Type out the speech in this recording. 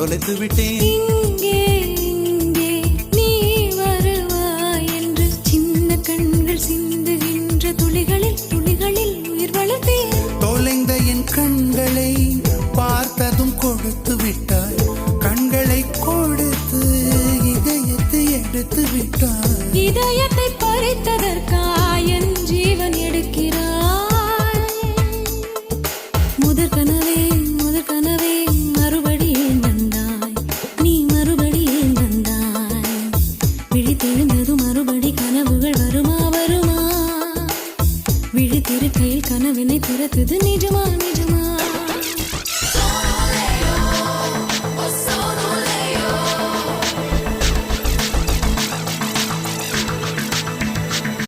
தொலைத்து விட்டேன். இங்கே இங்கே நீ வருவாய் என்று சின்ன கண்கள் சிந்துகின்ற துளிகளில் துளிகளில் உயிர் வளர்த்தேன். தொலைந்த என் கண்களை பார்த்ததும் கொடுத்து விட்டாய். கண்களை கொடுத்து இதயத்தை எடுத்து விட்டாய். இதயத்தை பறித்ததற்காய் என் ஜீவன் எடுக்கிறாய். முதற் கனவே மறுபடியும் வந்தாய். நீ மறுபடியும் வந்தாய். விழித்தெழுந்தது மறுபடி கனவுகள் வருமா வருமா? விழித்திருக்கையில் கனவினை துரத்துது நிஜமா நிஜமா?